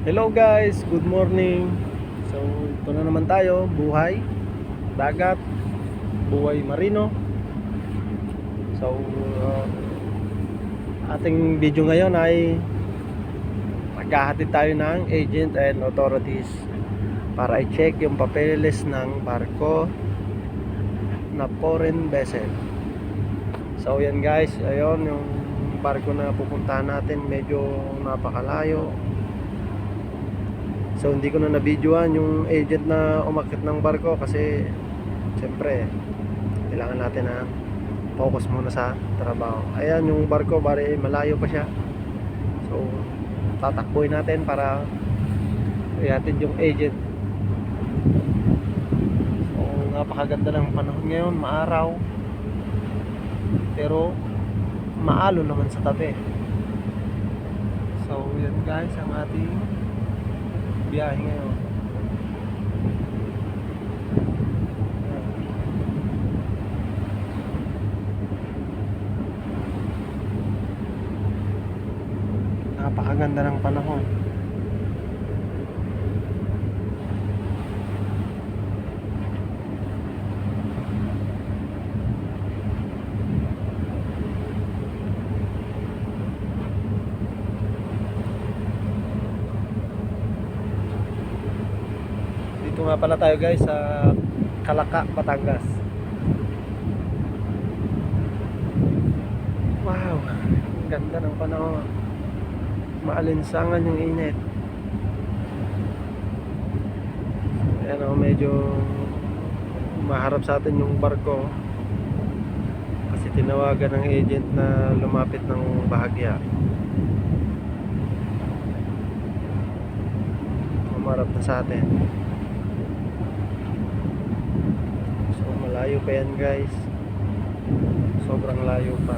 Hello guys, good morning. So ito na naman tayo, buhay dagat, buhay marino. So ating video ngayon ay maghahatid tayo ng agent and authorities para i-check yung papeles ng barko na foreign vessel. So yan guys, ayun yung barko na pupuntahan natin, medyo napakalayo. So hindi ko na na-videoan yung agent na umakyat ng barko kasi siyempre kailangan natin na focus muna sa trabaho. Ayan yung barko, bari malayo pa siya. So tatakbuhin natin para ihatid yung agent. So napakaganda ng panahon ngayon, maaraw. Pero maalo naman sa tabi. So yan guys ang ating biyahe ngayon. Napakaganda ng panahon. Dito nga pala tayo guys sa Calaca, Batangas. Wow, ang ganda ng panahon. Maalinsangan yung init. Ayan o, medyo maharap sa atin yung barko kasi tinawagan ng agent na lumapit ng bahagya. Umarap na sa atin. So malayo pa yan guys, sobrang layo pa.